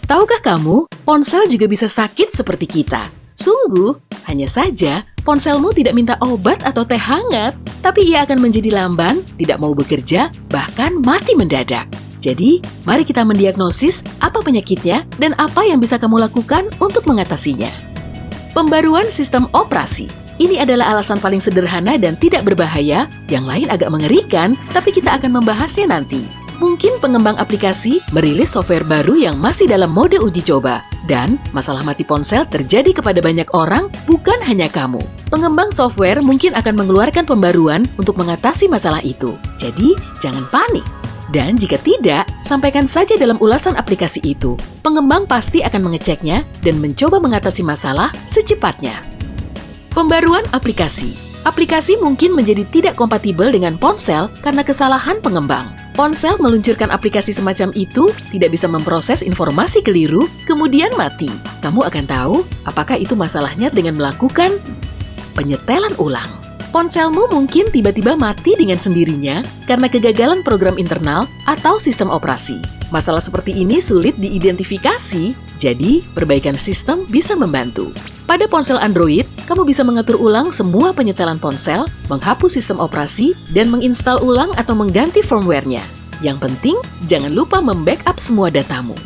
Tahukah kamu, ponsel juga bisa sakit seperti kita? Sungguh, hanya saja ponselmu tidak minta obat atau teh hangat, tapi ia akan menjadi lamban, tidak mau bekerja, bahkan mati mendadak. Jadi, mari kita mendiagnosis apa penyakitnya dan apa yang bisa kamu lakukan untuk mengatasinya. Pembaruan sistem operasi. Ini adalah alasan paling sederhana dan tidak berbahaya, yang lain agak mengerikan, tapi kita akan membahasnya nanti. Mungkin pengembang aplikasi merilis software baru yang masih dalam mode uji coba. Dan masalah mati ponsel terjadi kepada banyak orang, bukan hanya kamu. Pengembang software mungkin akan mengeluarkan pembaruan untuk mengatasi masalah itu. Jadi, jangan panik. Dan jika tidak, sampaikan saja dalam ulasan aplikasi itu. Pengembang pasti akan mengeceknya dan mencoba mengatasi masalah secepatnya. Pembaruan aplikasi. Aplikasi mungkin menjadi tidak kompatibel dengan ponsel karena kesalahan pengembang. Ponsel meluncurkan aplikasi semacam itu tidak bisa memproses informasi keliru, kemudian mati. Kamu akan tahu apakah itu masalahnya dengan melakukan penyetelan ulang. Ponselmu mungkin tiba-tiba mati dengan sendirinya karena kegagalan program internal atau sistem operasi. Masalah seperti ini sulit diidentifikasi, jadi perbaikan sistem bisa membantu. Pada ponsel Android, kamu bisa mengatur ulang semua penyetelan ponsel, menghapus sistem operasi, dan menginstal ulang atau mengganti firmware-nya. Yang penting, jangan lupa membackup semua datamu.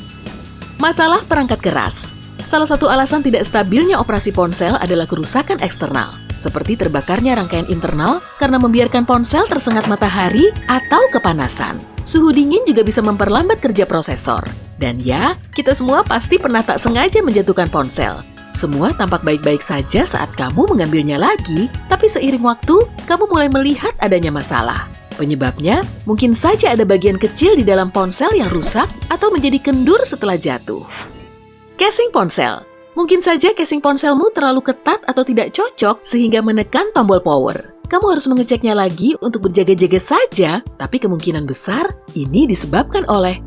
Masalah perangkat keras. Salah satu alasan tidak stabilnya operasi ponsel adalah kerusakan eksternal, seperti terbakarnya rangkaian internal karena membiarkan ponsel tersengat matahari atau kepanasan. Suhu dingin juga bisa memperlambat kerja prosesor. Dan ya, kita semua pasti pernah tak sengaja menjatuhkan ponsel. Semua tampak baik-baik saja saat kamu mengambilnya lagi, tapi seiring waktu, kamu mulai melihat adanya masalah. Penyebabnya, mungkin saja ada bagian kecil di dalam ponsel yang rusak atau menjadi kendur setelah jatuh. Casing ponsel. Mungkin saja casing ponselmu terlalu ketat atau tidak cocok sehingga menekan tombol power. Kamu harus mengeceknya lagi untuk berjaga-jaga saja, tapi kemungkinan besar ini disebabkan oleh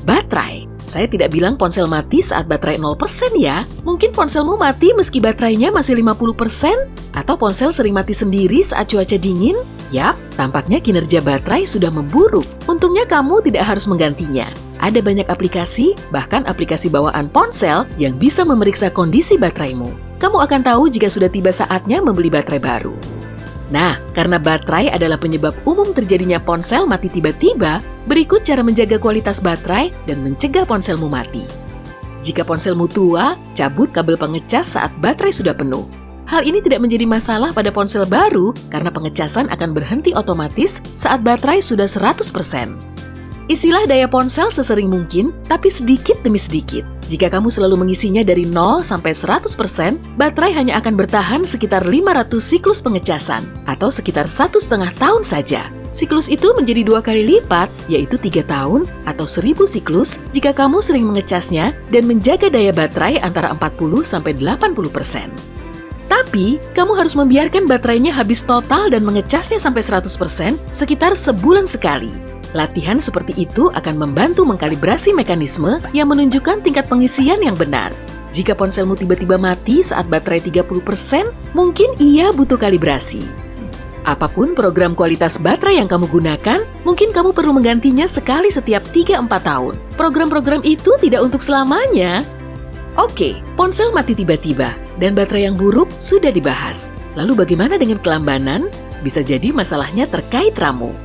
baterai. Saya tidak bilang ponsel mati saat baterai 0% ya. Mungkin ponselmu mati meski baterainya masih 50%, atau ponsel sering mati sendiri saat cuaca dingin. Yap, tampaknya kinerja baterai sudah memburuk. Untungnya kamu tidak harus menggantinya. Ada banyak aplikasi, bahkan aplikasi bawaan ponsel yang bisa memeriksa kondisi bateraimu. Kamu akan tahu jika sudah tiba saatnya membeli baterai baru. Nah, karena baterai adalah penyebab umum terjadinya ponsel mati tiba-tiba, berikut cara menjaga kualitas baterai dan mencegah ponselmu mati. Jika ponselmu tua, cabut kabel pengecas saat baterai sudah penuh. Hal ini tidak menjadi masalah pada ponsel baru karena pengecasan akan berhenti otomatis saat baterai sudah 100%. Isilah daya ponsel sesering mungkin, tapi sedikit demi sedikit. Jika kamu selalu mengisinya dari 0 sampai 100%, baterai hanya akan bertahan sekitar 500 siklus pengecasan, atau sekitar 1,5 tahun saja. Siklus itu menjadi 2 kali lipat, yaitu 3 tahun atau 1000 siklus jika kamu sering mengecasnya dan menjaga daya baterai antara 40 sampai 80%. Tapi, kamu harus membiarkan baterainya habis total dan mengecasnya sampai 100% sekitar sebulan sekali. Latihan seperti itu akan membantu mengkalibrasi mekanisme yang menunjukkan tingkat pengisian yang benar. Jika ponselmu tiba-tiba mati saat baterai 30%, mungkin ia butuh kalibrasi. Apapun program kualitas baterai yang kamu gunakan, mungkin kamu perlu menggantinya sekali setiap 3-4 tahun. Program-program itu tidak untuk selamanya. Oke, ponsel mati tiba-tiba, dan baterai yang buruk sudah dibahas. Lalu bagaimana dengan kelambanan? Bisa jadi masalahnya terkait RAM-mu.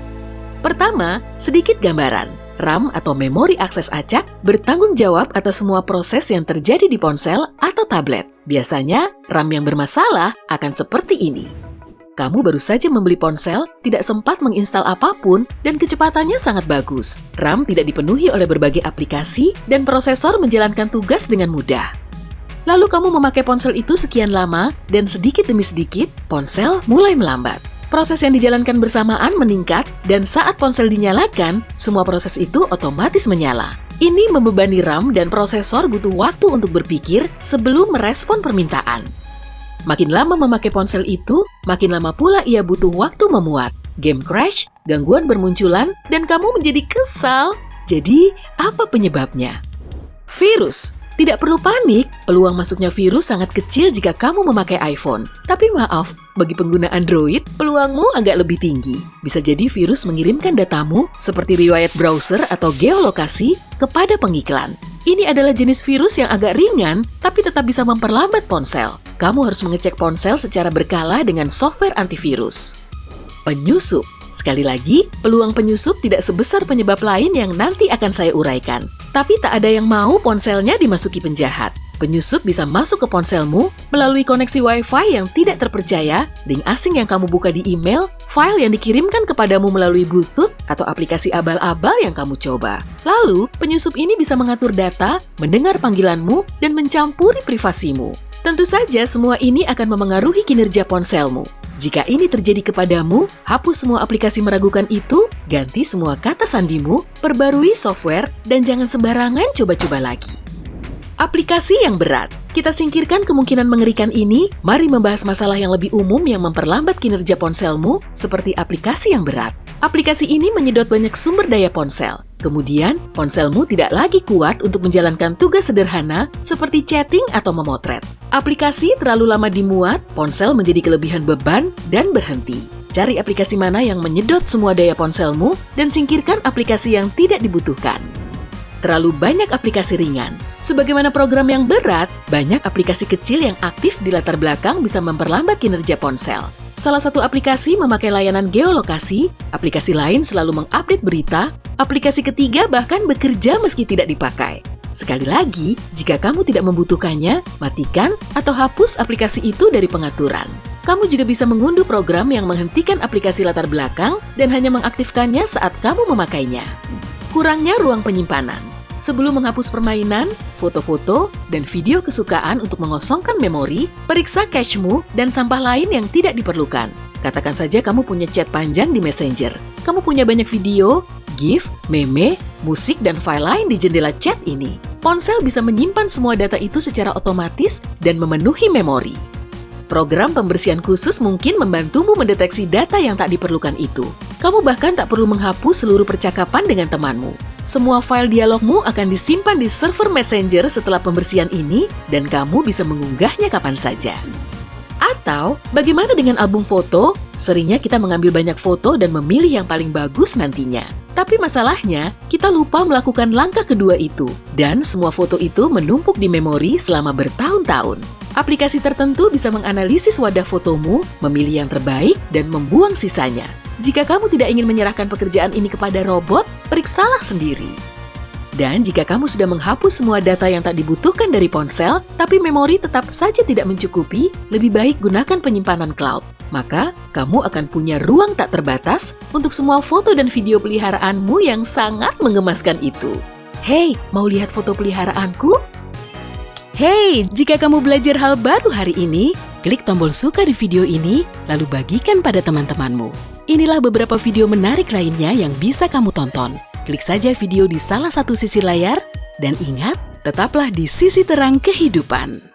Pertama, sedikit gambaran. RAM atau memori akses acak bertanggung jawab atas semua proses yang terjadi di ponsel atau tablet. Biasanya, RAM yang bermasalah akan seperti ini. Kamu baru saja membeli ponsel, tidak sempat menginstal apapun, dan kecepatannya sangat bagus. RAM tidak dipenuhi oleh berbagai aplikasi, dan prosesor menjalankan tugas dengan mudah. Lalu kamu memakai ponsel itu sekian lama, dan sedikit demi sedikit, ponsel mulai melambat. Proses yang dijalankan bersamaan meningkat, dan saat ponsel dinyalakan, semua proses itu otomatis menyala. Ini membebani RAM dan prosesor butuh waktu untuk berpikir sebelum merespon permintaan. Makin lama memakai ponsel itu, makin lama pula ia butuh waktu memuat. Game crash, gangguan bermunculan, dan kamu menjadi kesal. Jadi, apa penyebabnya? Virus. Tidak perlu panik, peluang masuknya virus sangat kecil jika kamu memakai iPhone. Tapi maaf, bagi pengguna Android, peluangmu agak lebih tinggi. Bisa jadi virus mengirimkan datamu, seperti riwayat browser atau geolokasi, kepada pengiklan. Ini adalah jenis virus yang agak ringan, tapi tetap bisa memperlambat ponsel. Kamu harus mengecek ponsel secara berkala dengan software antivirus. Penyusup. Sekali lagi, peluang penyusup tidak sebesar penyebab lain yang nanti akan saya uraikan. Tapi tak ada yang mau ponselnya dimasuki penjahat. Penyusup bisa masuk ke ponselmu melalui koneksi Wi-Fi yang tidak terpercaya, link asing yang kamu buka di email, file yang dikirimkan kepadamu melalui Bluetooth, atau aplikasi abal-abal yang kamu coba. Lalu, penyusup ini bisa mengatur data, mendengar panggilanmu, dan mencampuri privasimu. Tentu saja semua ini akan memengaruhi kinerja ponselmu. Jika ini terjadi kepadamu, hapus semua aplikasi meragukan itu, ganti semua kata sandimu, perbarui software, dan jangan sembarangan coba-coba lagi. Aplikasi yang berat. Kita singkirkan kemungkinan mengerikan ini, mari membahas masalah yang lebih umum yang memperlambat kinerja ponselmu, seperti aplikasi yang berat. Aplikasi ini menyedot banyak sumber daya ponsel. Kemudian, ponselmu tidak lagi kuat untuk menjalankan tugas sederhana seperti chatting atau memotret. Aplikasi terlalu lama dimuat, ponsel menjadi kelebihan beban dan berhenti. Cari aplikasi mana yang menyedot semua daya ponselmu dan singkirkan aplikasi yang tidak dibutuhkan. Terlalu banyak aplikasi ringan. Sebagaimana program yang berat, banyak aplikasi kecil yang aktif di latar belakang bisa memperlambat kinerja ponsel. Salah satu aplikasi memakai layanan geolokasi, aplikasi lain selalu mengupdate berita, aplikasi ketiga bahkan bekerja meski tidak dipakai. Sekali lagi, jika kamu tidak membutuhkannya, matikan atau hapus aplikasi itu dari pengaturan. Kamu juga bisa mengunduh program yang menghentikan aplikasi latar belakang dan hanya mengaktifkannya saat kamu memakainya. Kurangnya ruang penyimpanan. Sebelum menghapus permainan, foto-foto, dan video kesukaan untuk mengosongkan memori, periksa cache-mu dan sampah lain yang tidak diperlukan. Katakan saja kamu punya chat panjang di Messenger. Kamu punya banyak video, GIF, meme, musik, dan file lain di jendela chat ini. Ponsel bisa menyimpan semua data itu secara otomatis dan memenuhi memori. Program pembersihan khusus mungkin membantumu mendeteksi data yang tak diperlukan itu. Kamu bahkan tak perlu menghapus seluruh percakapan dengan temanmu. Semua file dialogmu akan disimpan di server Messenger setelah pembersihan ini dan kamu bisa mengunggahnya kapan saja. Atau, bagaimana dengan album foto? Seringnya kita mengambil banyak foto dan memilih yang paling bagus nantinya. Tapi masalahnya, kita lupa melakukan langkah kedua itu. Dan semua foto itu menumpuk di memori selama bertahun-tahun. Aplikasi tertentu bisa menganalisis wadah fotomu, memilih yang terbaik, dan membuang sisanya. Jika kamu tidak ingin menyerahkan pekerjaan ini kepada robot, periksalah sendiri. Dan jika kamu sudah menghapus semua data yang tak dibutuhkan dari ponsel, tapi memori tetap saja tidak mencukupi, lebih baik gunakan penyimpanan cloud. Maka, kamu akan punya ruang tak terbatas untuk semua foto dan video peliharaanmu yang sangat menggemaskan itu. Hei, mau lihat foto peliharaanku? Hei, jika kamu belajar hal baru hari ini, klik tombol suka di video ini, lalu bagikan pada teman-temanmu. Inilah beberapa video menarik lainnya yang bisa kamu tonton. Klik saja video di salah satu sisi layar, dan ingat, tetaplah di sisi terang kehidupan.